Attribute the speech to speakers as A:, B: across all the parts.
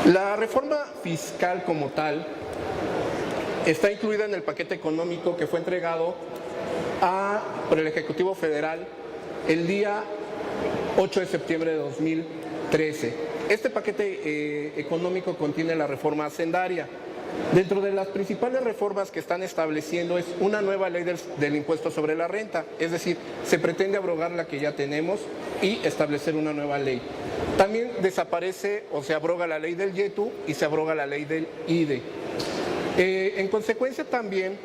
A: La reforma fiscal como tal está incluida en el paquete económico que fue entregado por el Ejecutivo Federal el día 8 de septiembre de 2013. Este paquete económico contiene la reforma hacendaria. Dentro de las principales reformas que están estableciendo es una nueva ley del impuesto sobre la renta, es decir, se pretende abrogar la que ya tenemos y establecer una nueva ley. También desaparece o se abroga la ley del YETU y se abroga la ley del IDE. En consecuencia también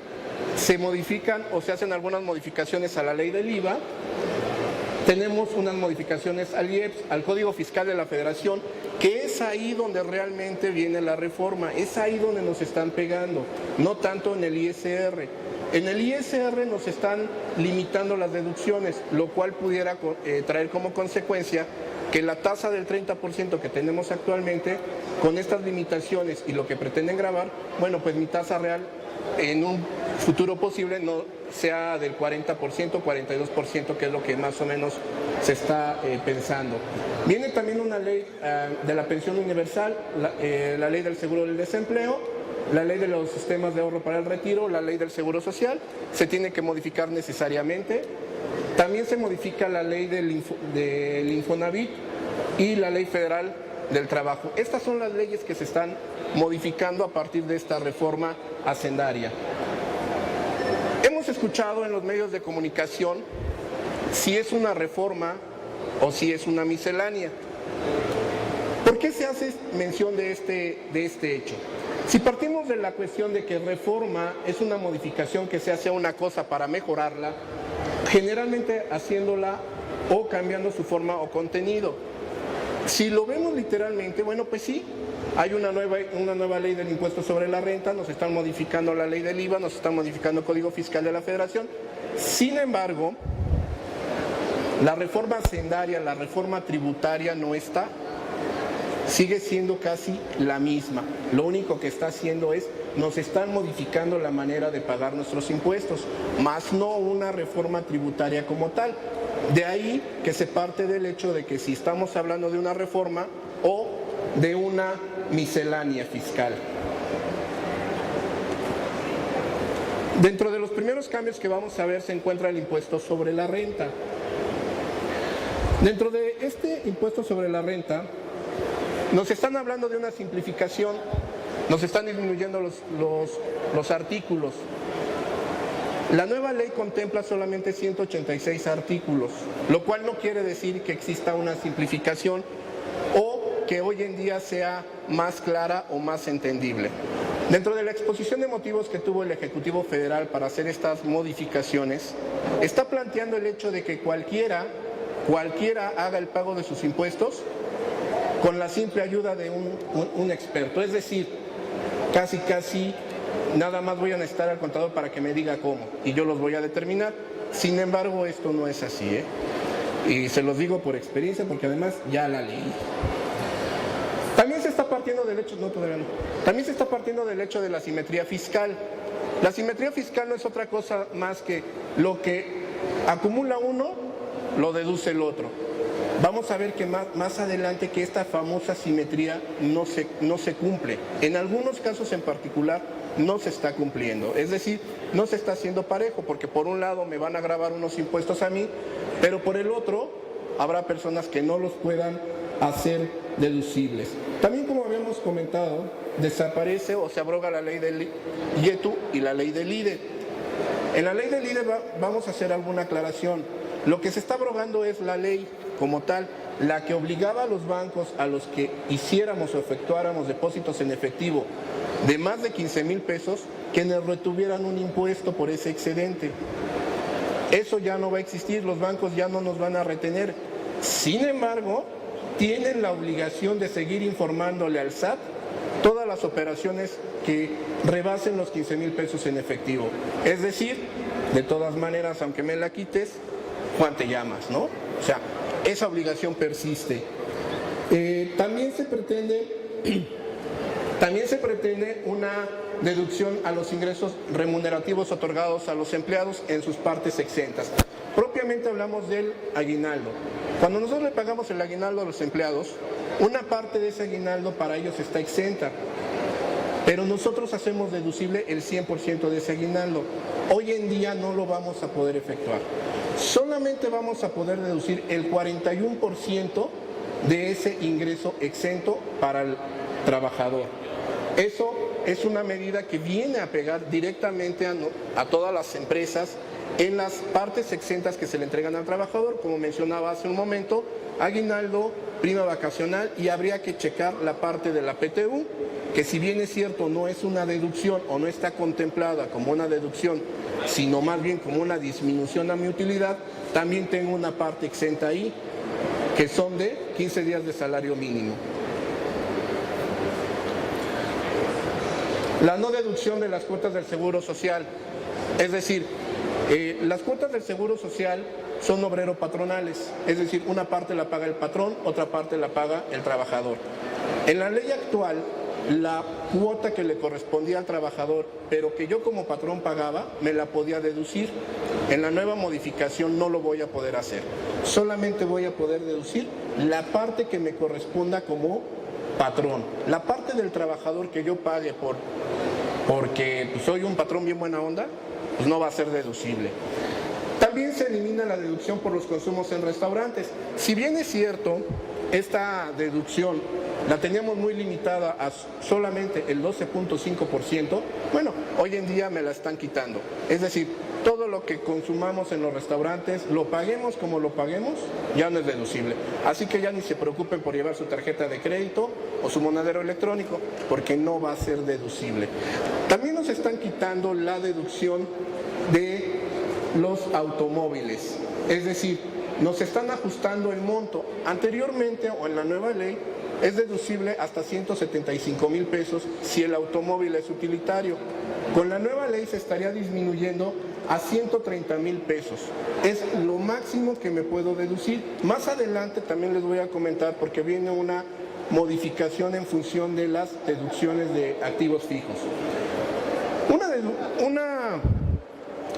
A: se modifican o se hacen algunas modificaciones a la ley del IVA. Tenemos unas modificaciones al IEPS, al Código Fiscal de la Federación, que es ahí donde realmente viene la reforma, es ahí donde nos están pegando, no tanto en el ISR. En el ISR nos están limitando las deducciones, lo cual pudiera traer como consecuencia que la tasa del 30% que tenemos actualmente, con estas limitaciones y lo que pretenden gravar, bueno, pues mi tasa real en un futuro posible no sea del 40%, 42%, que es lo que más o menos se está pensando. Viene también una ley de la pensión universal, la ley del seguro del desempleo, la ley de los sistemas de ahorro para el retiro, la ley del seguro social, se tiene que modificar necesariamente. También se modifica la ley del Infonavit y la ley federal del trabajo. Estas son las leyes que se están modificando a partir de esta reforma hacendaria. Hemos escuchado en los medios de comunicación si es una reforma o si es una miscelánea. ¿Por qué se hace mención de este hecho? Si partimos de la cuestión de que reforma es una modificación que se hace a una cosa para mejorarla, generalmente haciéndola o cambiando su forma o contenido. Si lo vemos literalmente, bueno, pues sí, hay una nueva ley del impuesto sobre la renta, nos están modificando la ley del IVA, nos están modificando el Código Fiscal de la Federación. Sin embargo, la reforma hacendaria, la reforma tributaria no está. Sigue siendo casi la misma. Lo único que está haciendo es, nos están modificando la manera de pagar nuestros impuestos, más no una reforma tributaria como tal. De ahí que se parte del hecho de que si estamos hablando de una reforma o de una miscelánea fiscal. Dentro de los primeros cambios que vamos a ver se encuentra el impuesto sobre la renta. Dentro de este impuesto sobre la renta, nos están hablando de una simplificación, nos están disminuyendo los artículos. La nueva ley contempla solamente 186 artículos, lo cual no quiere decir que exista una simplificación o que hoy en día sea más clara o más entendible. Dentro de la exposición de motivos que tuvo el Ejecutivo Federal para hacer estas modificaciones, está planteando el hecho de que cualquiera haga el pago de sus impuestos con la simple ayuda de un experto. Es decir, casi nada más voy a necesitar al contador para que me diga cómo y yo los voy a determinar. Sin embargo, esto no es así, y se los digo por experiencia porque además ya la leí. También se está partiendo del hecho, también se está partiendo del hecho de la simetría fiscal. La simetría fiscal no es otra cosa más que lo que acumula uno, lo deduce el otro. Vamos a ver que más adelante que esta famosa simetría no se cumple. En algunos casos en particular no se está cumpliendo. Es decir, no se está haciendo parejo, porque por un lado me van a gravar unos impuestos a mí, pero por el otro habrá personas que no los puedan hacer deducibles. También, como habíamos comentado, desaparece o se abroga la ley del YETU y la ley del IDE. En la ley del IDE vamos a hacer alguna aclaración. Lo que se está abrogando es la ley como tal, la que obligaba a los bancos a los que hiciéramos o efectuáramos depósitos en efectivo de más de 15,000 pesos, que nos retuvieran un impuesto por ese excedente. Eso ya no va a existir, los bancos ya no nos van a retener. Sin embargo, tienen la obligación de seguir informándole al SAT todas las operaciones que rebasen los 15,000 pesos en efectivo. Es decir, de todas maneras, aunque me la quites, Juan te llamas, ¿no? O sea, esa obligación persiste. También se pretende una deducción a los ingresos remunerativos otorgados a los empleados en sus partes exentas. Propiamente hablamos del aguinaldo. Cuando nosotros le pagamos el aguinaldo a los empleados, una parte de ese aguinaldo para ellos está exenta, pero nosotros hacemos deducible el 100% de ese aguinaldo. Hoy en día no lo vamos a poder efectuar. Solamente vamos a poder deducir el 41% de ese ingreso exento para el trabajador. Eso es una medida que viene a pegar directamente a todas las empresas en las partes exentas que se le entregan al trabajador, como mencionaba hace un momento, aguinaldo, prima vacacional, y habría que checar la parte de la PTU, que si bien es cierto no es una deducción o no está contemplada como una deducción, sino más bien como una disminución a mi utilidad, también tengo una parte exenta ahí, que son de 15 días de salario mínimo. La no deducción de las cuotas del Seguro Social, es decir, las cuotas del Seguro Social son obrero-patronales, es decir, una parte la paga el patrón, otra parte la paga el trabajador. En la ley actual, la cuota que le correspondía al trabajador, pero que yo como patrón pagaba, me la podía deducir. En la nueva modificación no lo voy a poder hacer. Solamente voy a poder deducir la parte que me corresponda como patrón. La parte del trabajador que yo pague porque soy un patrón bien buena onda, pues no va a ser deducible. También se elimina la deducción por los consumos en restaurantes. Si bien es cierto, esta deducción la teníamos muy limitada a solamente el 12.5%, bueno, hoy en día me la están quitando. Es decir, todo lo que consumamos en los restaurantes, lo paguemos como lo paguemos, ya no es deducible. Así que ya ni se preocupen por llevar su tarjeta de crédito o su monedero electrónico, porque no va a ser deducible. También nos están quitando la deducción de los automóviles, es decir, nos están ajustando el monto. Anteriormente, o en la nueva ley, es deducible hasta 175,000 pesos si el automóvil es utilitario. Con la nueva ley se estaría disminuyendo a 130,000 pesos. Es lo máximo que me puedo deducir. Más adelante también les voy a comentar, porque viene una modificación en función de las deducciones de activos fijos. Una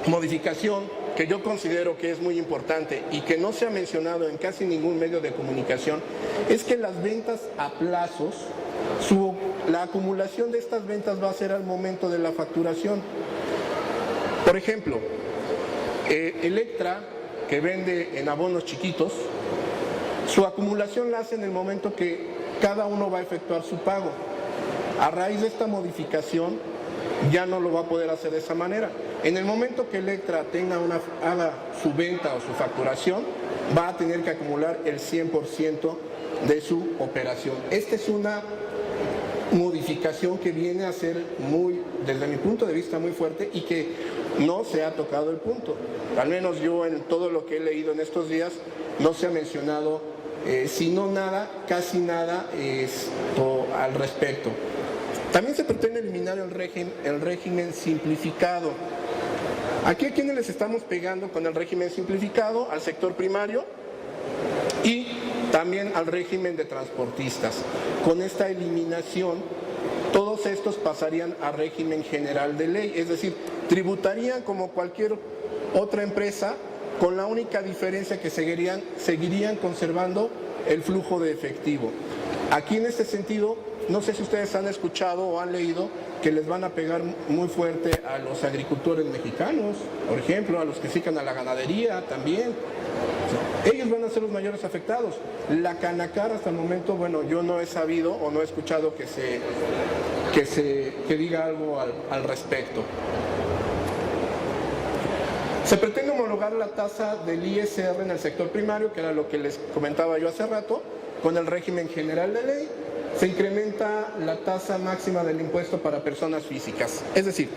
A: modificación que yo considero que es muy importante y que no se ha mencionado en casi ningún medio de comunicación es que las ventas a plazos, la acumulación de estas ventas va a ser al momento de la facturación. Por ejemplo, Electra, que vende en abonos chiquitos, su acumulación la hace en el momento que cada uno va a efectuar su pago. A raíz de esta modificación ya no lo va a poder hacer de esa manera. En el momento que Electra haga su venta o su facturación, va a tener que acumular el 100% de su operación. Esta es una modificación que viene a ser desde mi punto de vista, muy fuerte, y que no se ha tocado el punto. Al menos yo, en todo lo que he leído en estos días, no se ha mencionado, si no nada, casi nada al respecto. También se pretende eliminar el régimen simplificado. Aquí, ¿a quiénes les estamos pegando con el régimen simplificado? Al sector primario y también al régimen de transportistas. Con esta eliminación, todos estos pasarían a régimen general de ley, es decir, tributarían como cualquier otra empresa, con la única diferencia que seguirían conservando el flujo de efectivo. Aquí, en este sentido, no sé si ustedes han escuchado o han leído que les van a pegar muy fuerte a los agricultores mexicanos, por ejemplo, a los que se dedican a la ganadería también. Ellos van a ser los mayores afectados. La Canacar, hasta el momento, bueno, yo no he sabido o no he escuchado que diga algo al respecto. Se pretende homologar la tasa del ISR en el sector primario, que era lo que les comentaba yo hace rato, con el régimen general de ley. Se incrementa la tasa máxima del impuesto para personas físicas. Es decir,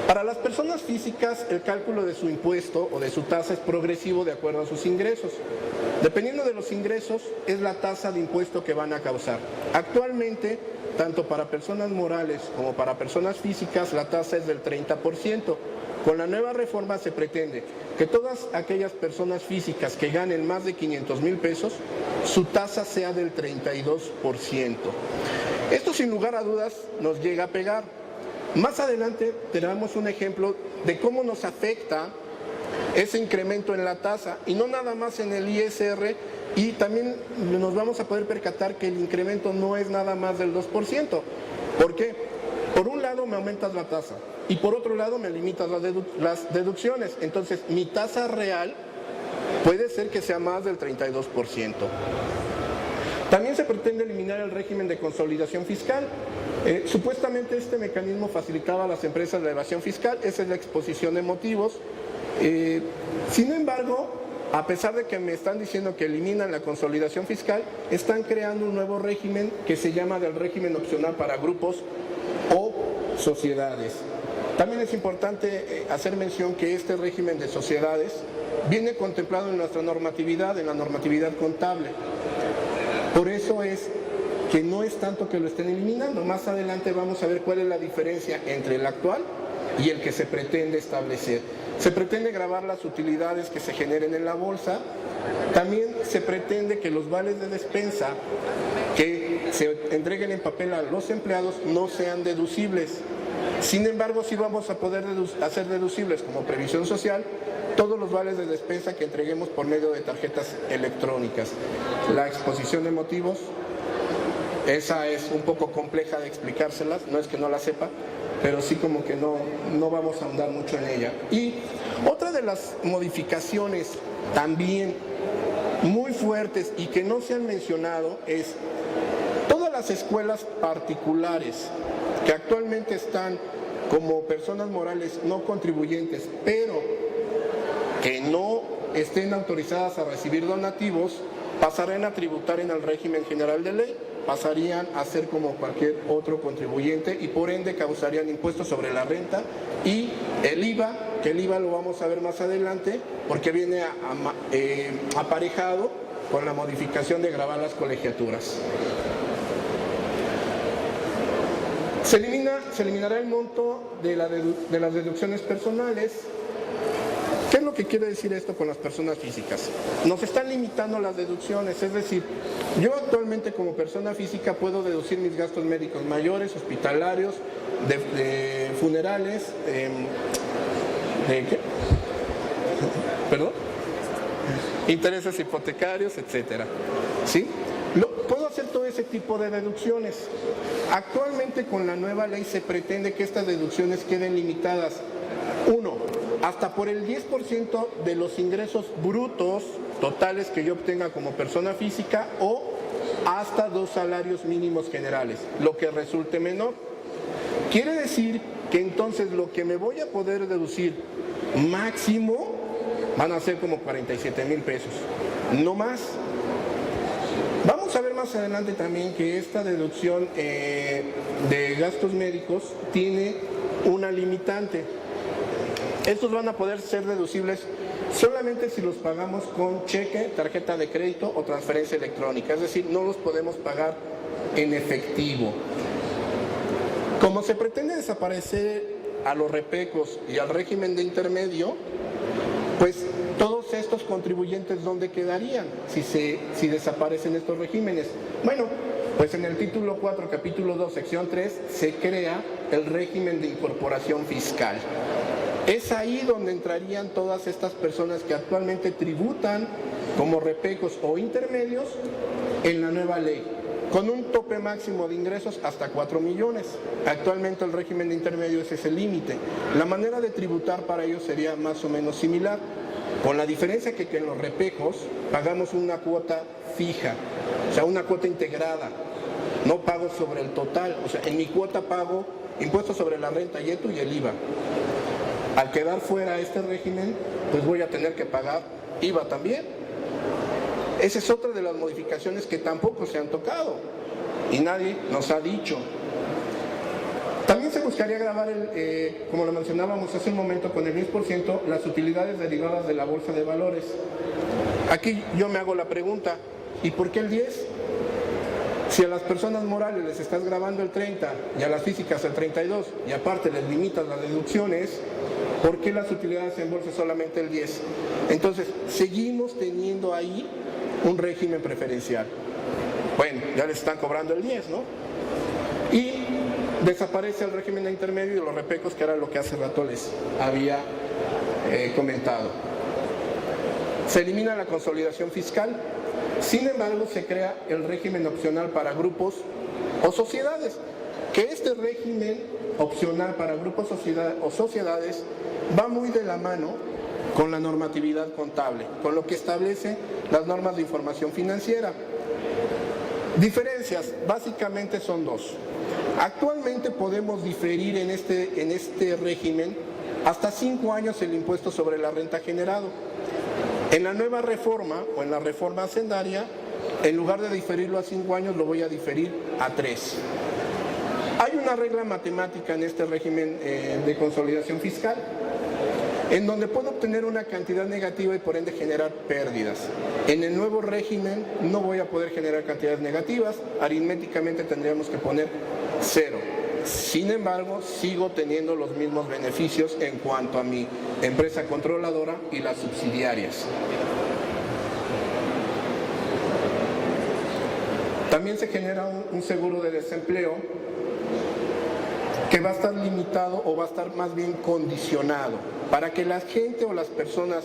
A: para las personas físicas el cálculo de su impuesto o de su tasa es progresivo de acuerdo a sus ingresos. Dependiendo de los ingresos es la tasa de impuesto que van a causar. Actualmente, tanto para personas morales como para personas físicas, la tasa es del 30%. Con la nueva reforma se pretende que todas aquellas personas físicas que ganen más de 500,000 pesos, su tasa sea del 32%. Esto, sin lugar a dudas, nos llega a pegar. Más adelante tenemos un ejemplo de cómo nos afecta ese incremento en la tasa, y no nada más en el ISR, y también nos vamos a poder percatar que el incremento no es nada más del 2%. ¿Por qué? Por un lado me aumentas la tasa y por otro lado me limitas las deducciones. Entonces mi tasa real puede ser que sea más del 32%. También se pretende eliminar el régimen de consolidación fiscal. Supuestamente este mecanismo facilitaba a las empresas la evasión fiscal, esa es la exposición de motivos. Sin embargo, a pesar de que me están diciendo que eliminan la consolidación fiscal, están creando un nuevo régimen que se llama del régimen opcional para grupos o sociedades. También es importante hacer mención que este régimen de sociedades viene contemplado en nuestra normatividad, en la normatividad contable. Por eso es que no es tanto que lo estén eliminando. Más adelante vamos a ver cuál es la diferencia entre el actual y el que se pretende establecer. Se pretende gravar las utilidades que se generen en la bolsa. También se pretende que los vales de despensa que se entreguen en papel a los empleados no sean deducibles. Sin embargo, sí vamos a poder hacer deducibles como previsión social todos los vales de despensa que entreguemos por medio de tarjetas electrónicas. La exposición de motivos, esa es un poco compleja de explicárselas, no es que no la sepa, pero sí como que no vamos a ahondar mucho en ella. Y otra de las modificaciones también muy fuertes y que no se han mencionado es todas las escuelas particulares que actualmente están como personas morales no contribuyentes, pero que no estén autorizadas a recibir donativos, pasarán a tributar en el régimen general de ley, pasarían a ser como cualquier otro contribuyente y por ende causarían impuestos sobre la renta y el IVA, que el IVA lo vamos a ver más adelante porque viene aparejado con la modificación de gravar las colegiaturas. Se eliminará el monto de las deducciones personales. ¿Qué es lo que quiere decir esto con las personas físicas? Nos están limitando las deducciones, es decir, yo actualmente como persona física puedo deducir mis gastos médicos mayores, hospitalarios, de funerales, ¿de qué? ¿Perdón? Intereses hipotecarios, etcétera. ¿Sí? Puedo hacer todo ese tipo de deducciones. Actualmente con la nueva ley se pretende que estas deducciones queden limitadas. 1. Hasta por el 10% de los ingresos brutos totales que yo obtenga como persona física o hasta 2 salarios mínimos generales, lo que resulte menor. Quiere decir que entonces lo que me voy a poder deducir máximo van a ser como 47,000 pesos, no más. Vamos a ver más adelante también que esta deducción de gastos médicos tiene una limitante. Estos van a poder ser deducibles solamente si los pagamos con cheque, tarjeta de crédito o transferencia electrónica, es decir, no los podemos pagar en efectivo. Como se pretende desaparecer a los repecos y al régimen de intermedio, pues todos estos contribuyentes, ¿dónde quedarían si desaparecen estos regímenes? Bueno, pues en el título 4, capítulo 2, sección 3, se crea el régimen de incorporación fiscal. Es ahí donde entrarían todas estas personas que actualmente tributan como repecos o intermedios en la nueva ley, con un tope máximo de ingresos hasta 4 millones. Actualmente el régimen de intermedios es el límite. La manera de tributar para ellos sería más o menos similar, con la diferencia que en los repecos pagamos una cuota fija, o sea, una cuota integrada. No pago sobre el total, o sea, en mi cuota pago impuestos sobre la renta y el IVA. Al quedar fuera este régimen, pues voy a tener que pagar IVA también. Esa es otra de las modificaciones que tampoco se han tocado y nadie nos ha dicho. También se buscaría gravar, como lo mencionábamos hace un momento, con el 10% las utilidades derivadas de la bolsa de valores. Aquí yo me hago la pregunta, ¿y por qué el 10? Si a las personas morales les estás grabando el 30 y a las físicas el 32 y aparte les limitas las deducciones, ¿por qué las utilidades en bolsa solamente el 10? Entonces, seguimos teniendo ahí un régimen preferencial. Bueno, ya les están cobrando el 10, ¿no? Y desaparece el régimen de intermedio y los repecos, que era lo que hace rato les había comentado. Se elimina la consolidación fiscal. Sin embargo, se crea el régimen opcional para grupos o sociedades, que este régimen opcional para grupos o sociedades va muy de la mano con la normatividad contable, con lo que establece las normas de información financiera. Diferencias, básicamente son dos. Actualmente podemos diferir en este régimen hasta 5 años el impuesto sobre la renta generado. En la nueva reforma o en la reforma hacendaria, en lugar de diferirlo a 5 años, lo voy a diferir a 3. Hay una regla matemática en este régimen de consolidación fiscal, en donde puedo obtener una cantidad negativa y por ende generar pérdidas. En el nuevo régimen no voy a poder generar cantidades negativas, aritméticamente tendríamos que poner 0. Sin embargo, sigo teniendo los mismos beneficios en cuanto a mi empresa controladora y las subsidiarias. También se genera un seguro de desempleo que va a estar limitado o va a estar más bien condicionado para que la gente o las personas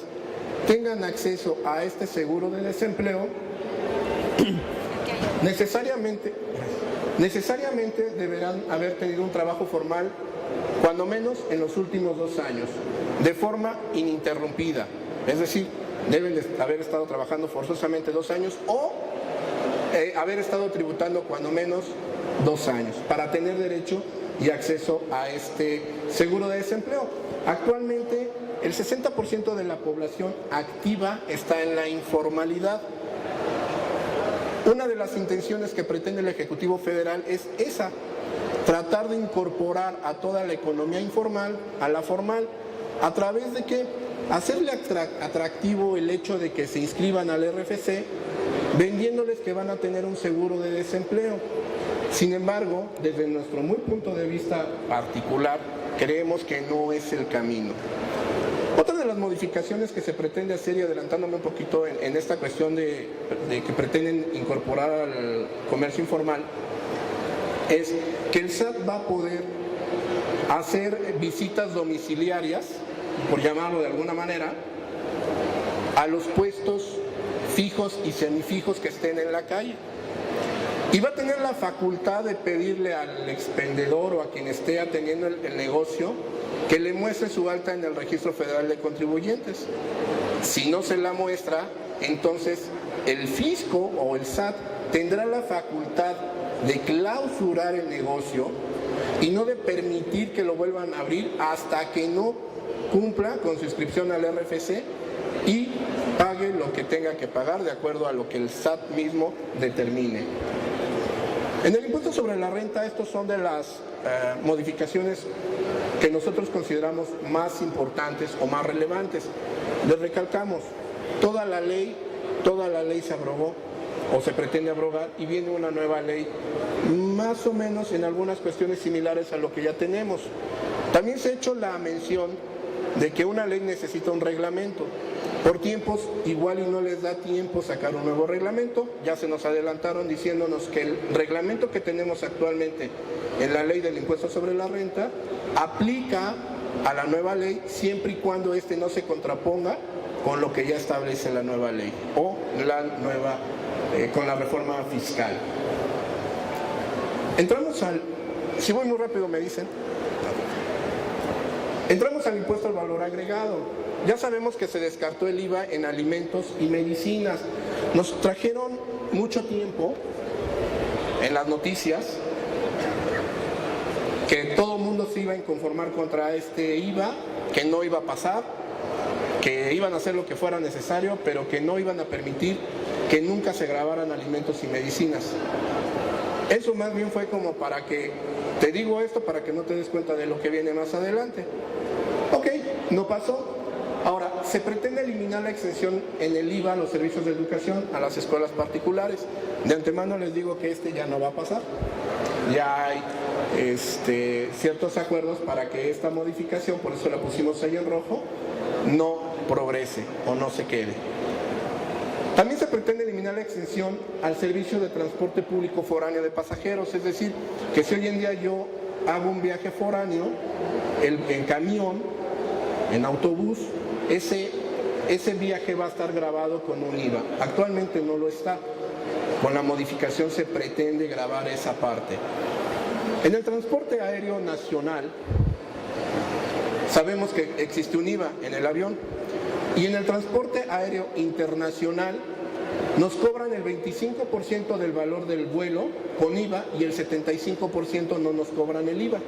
A: tengan acceso a este seguro de desempleo. Necesariamente deberán haber tenido un trabajo formal cuando menos en los últimos 2 años, de forma ininterrumpida. Es decir, deben de haber estado trabajando forzosamente 2 años o haber estado tributando cuando menos 2 años para tener derecho y acceso a este seguro de desempleo. Actualmente, el 60% de la población activa está en la informalidad. Una de las intenciones que pretende el Ejecutivo Federal es esa, tratar de incorporar a toda la economía informal a la formal. ¿A través de qué? Hacerle atractivo el hecho de que se inscriban al RFC, vendiéndoles que van a tener un seguro de desempleo. Sin embargo, desde nuestro muy punto de vista particular, creemos que no es el camino. Otra de las modificaciones que se pretende hacer, y adelantándome un poquito en esta cuestión de que pretenden incorporar al comercio informal, es que el SAT va a poder hacer visitas domiciliarias, por llamarlo de alguna manera, a los puestos fijos y semifijos que estén en la calle. Y va a tener la facultad de pedirle al expendedor o a quien esté atendiendo el negocio que le muestre su alta en el Registro Federal de Contribuyentes. Si no se la muestra, entonces el fisco o el SAT tendrá la facultad de clausurar el negocio y no de permitir que lo vuelvan a abrir hasta que no cumpla con su inscripción al RFC y pague lo que tenga que pagar de acuerdo a lo que el SAT mismo determine. En el impuesto sobre la renta, estos son de las modificaciones que nosotros consideramos más importantes o más relevantes. Les recalcamos, toda la ley se abrogó o se pretende abrogar y viene una nueva ley más o menos en algunas cuestiones similares a lo que ya tenemos. También se ha hecho la mención de que una ley necesita un reglamento. Por tiempos, igual y no les da tiempo sacar un nuevo reglamento, ya se nos adelantaron diciéndonos que el reglamento que tenemos actualmente en la ley del impuesto sobre la renta aplica a la nueva ley siempre y cuando este no se contraponga con lo que ya establece la nueva ley o con la reforma fiscal. Si voy muy rápido me dicen. Entramos al impuesto al valor agregado. Ya sabemos que se descartó el IVA en alimentos y medicinas. Nos trajeron mucho tiempo en las noticias que todo el mundo se iba a inconformar contra este IVA, que no iba a pasar, que iban a hacer lo que fuera necesario, pero que no iban a permitir que nunca se grabaran alimentos y medicinas. Eso más bien fue como para que, te digo esto para que no te des cuenta de lo que viene más adelante. Ok, no pasó. Ahora, se pretende eliminar la exención en el IVA a los servicios de educación a las escuelas particulares. De antemano les digo que ya no va a pasar. Ya hay ciertos acuerdos para que esta modificación, por eso la pusimos ahí en rojo, no progrese o no se quede. También se pretende eliminar la exención al servicio de transporte público foráneo de pasajeros, es decir, que si hoy en día yo hago un viaje foráneo en camión, en autobús, ese ese viaje va a estar grabado con un IVA. Actualmente no lo está. Con la modificación se pretende grabar esa parte. En el transporte aéreo nacional sabemos que existe un IVA en el avión, y en el transporte aéreo internacional nos cobran el 25% del valor del vuelo con IVA y el 75% no nos cobran el IVA.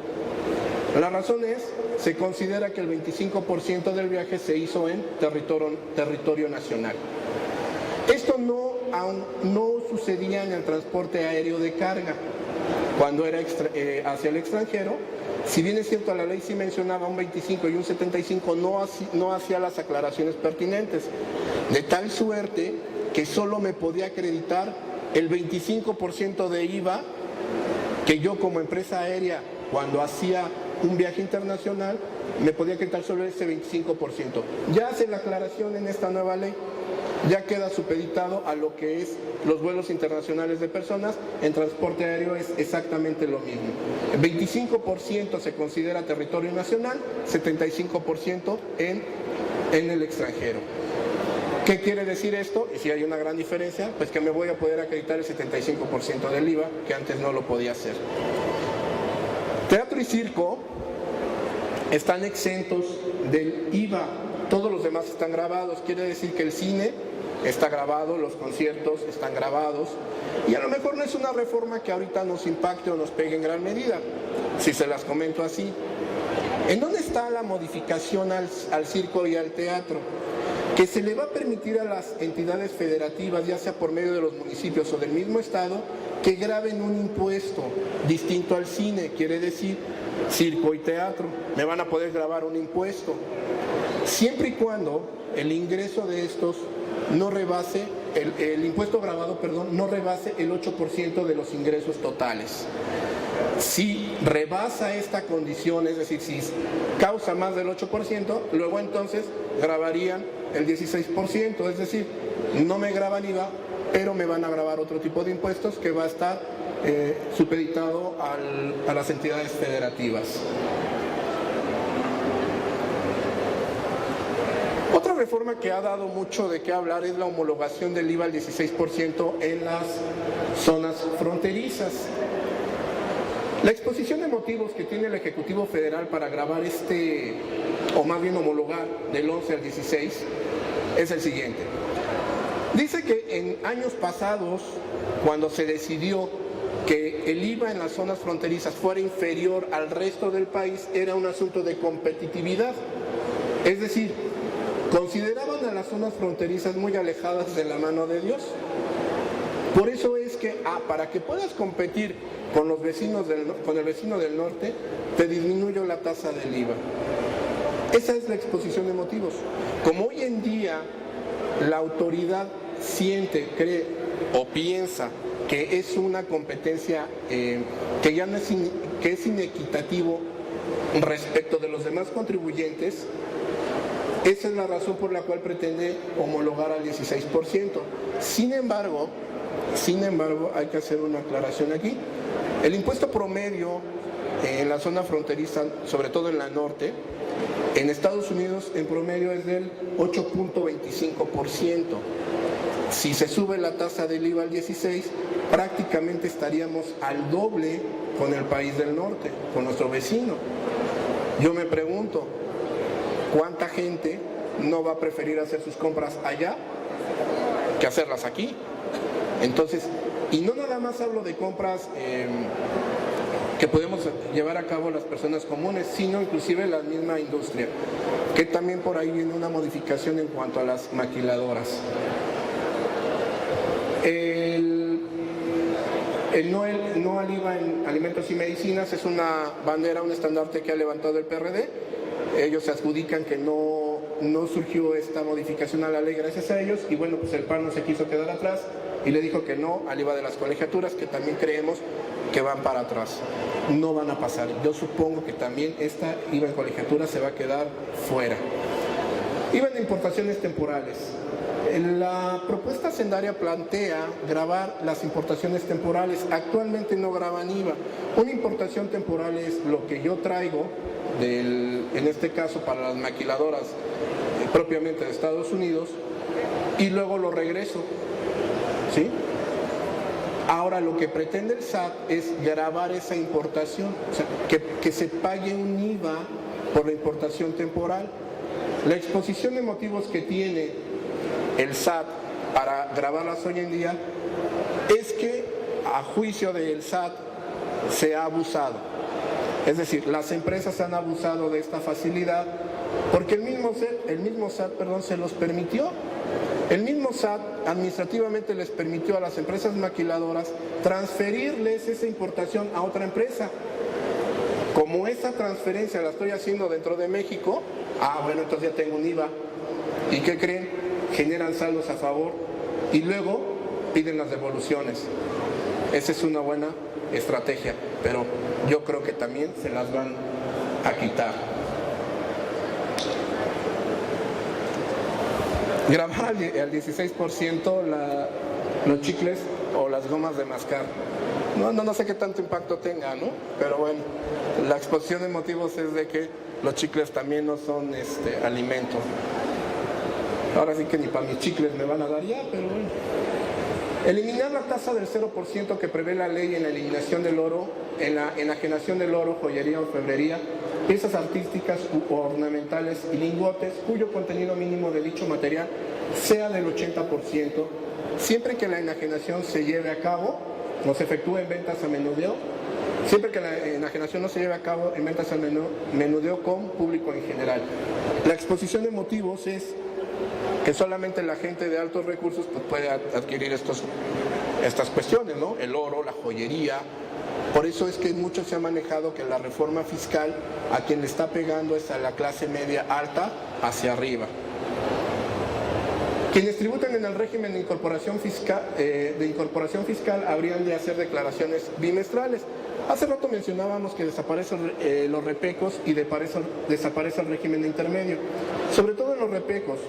A: La razón es, se considera que el 25% del viaje se hizo en territorio nacional. Esto no sucedía en el transporte aéreo de carga. Cuando era hacia el extranjero, si bien es cierto, la ley sí mencionaba un 25 y un 75, no hacía las aclaraciones pertinentes, de tal suerte que solo me podía acreditar el 25% de IVA que yo como empresa aérea, cuando hacía un viaje internacional, me podía acreditar solo ese 25%. Ya hace la aclaración en esta nueva ley, ya queda supeditado a lo que es los vuelos internacionales de personas. En transporte aéreo es exactamente lo mismo. El 25% se considera territorio nacional, 75% en el extranjero. ¿Qué quiere decir esto? Y si hay una gran diferencia, pues que me voy a poder acreditar el 75% del IVA, que antes no lo podía hacer. Teatro y circo están exentos del IVA. Todos los demás están grabados. Quiere decir que el cine está grabado, los conciertos están grabados, y a lo mejor no es una reforma que ahorita nos impacte o nos pegue en gran medida, si se las comento así. ¿En dónde está la modificación al circo y al teatro? Que se le va a permitir a las entidades federativas, ya sea por medio de los municipios o del mismo estado, que graben un impuesto distinto al cine. Quiere decir, circo y teatro me van a poder grabar un impuesto, siempre y cuando el ingreso de estos no rebase, el impuesto grabado, no rebase el 8% de los ingresos totales. Si rebasa esta condición, es decir, si causa más del 8%, luego entonces grabarían el 16%, es decir, no me graban IVA, pero me van a grabar otro tipo de impuestos que va a estar supeditado a las entidades federativas. Otra reforma que ha dado mucho de qué hablar es la homologación del IVA al 16% en las zonas fronterizas. La exposición de motivos que tiene el Ejecutivo Federal para grabar o más bien homologar del 11 al 16, es el siguiente. Dice que en años pasados, cuando se decidió que el IVA en las zonas fronterizas fuera inferior al resto del país, era un asunto de competitividad. Es decir, consideraban a las zonas fronterizas muy alejadas de la mano de Dios. Por eso es que, para que puedas competir con el vecino del norte, te disminuyo la tasa del IVA. Esa es la exposición de motivos. Como hoy en día la autoridad siente, cree o piensa que es una competencia que ya no es, que es inequitativo respecto de los demás contribuyentes, esa es la razón por la cual pretende homologar al 16%. Sin embargo, hay que hacer una aclaración aquí. El impuesto promedio en la zona fronteriza, sobre todo en la norte, en Estados Unidos en promedio es del 8.25%. Si se sube la tasa del IVA al 16%, prácticamente estaríamos al doble con el país del norte, con nuestro vecino. Yo me pregunto, ¿cuánta gente no va a preferir hacer sus compras allá que hacerlas aquí? Entonces, y no nada más hablo de compras que podemos llevar a cabo las personas comunes, sino inclusive la misma industria, que también por ahí viene una modificación en cuanto a las maquiladoras. El no al IVA en alimentos y medicinas es una bandera, un estandarte que ha levantado el PRD. Ellos se adjudican que no surgió esta modificación a la ley gracias a ellos, y bueno, pues el PAN no se quiso quedar atrás y le dijo que no al IVA de las colegiaturas, que también creemos que van para atrás, no van a pasar. Yo supongo que también esta IVA en colegiaturas se va a quedar fuera. IVA en importaciones temporales. La propuesta hacendaria plantea gravar las importaciones temporales. Actualmente no graban IVA. Una importación temporal es lo que yo traigo, en este caso para las maquiladoras, propiamente de Estados Unidos, y luego lo regreso, ¿sí? Ahora lo que pretende el SAT es gravar esa importación, o sea, que se pague un IVA por la importación temporal. La exposición de motivos que tiene el SAT para grabarlas hoy en día es que, a juicio del SAT, se ha abusado. Es decir, las empresas han abusado de esta facilidad porque el mismo SAT se los permitió. El mismo SAT administrativamente les permitió a las empresas maquiladoras transferirles esa importación a otra empresa. Como esa transferencia la estoy haciendo dentro de México, bueno, entonces ya tengo un IVA. ¿Y qué creen? Generan saldos a favor y luego piden las devoluciones. Esa es una buena estrategia, pero yo creo que también se las van a quitar. Grabar al 16% los chicles o las gomas de mascar. No sé qué tanto impacto tenga, ¿no? Pero bueno, la exposición de motivos es de que los chicles también no son alimento. Ahora sí que ni para mis chicles me van a dar ya, pero bueno. Eliminar la tasa del 0% que prevé la ley en la eliminación del oro, en la enajenación del oro, joyería, orfebrería, piezas artísticas u ornamentales y lingotes cuyo contenido mínimo de dicho material sea del 80%, siempre que la enajenación se lleve a cabo, no se efectúe en ventas a menudeo, siempre que la enajenación no se lleve a cabo en ventas a menudeo con público en general. La exposición de motivos es que solamente la gente de altos recursos puede adquirir estas cuestiones, ¿no? El oro, la joyería. Por eso es que mucho se ha manejado que la reforma fiscal a quien le está pegando es a la clase media alta hacia arriba. Quienes tributan en el régimen de incorporación fiscal, habrían de hacer declaraciones bimestrales. Hace rato mencionábamos que desaparecen los repecos y desaparece el régimen de intermedio. Sobre todo en los repecos.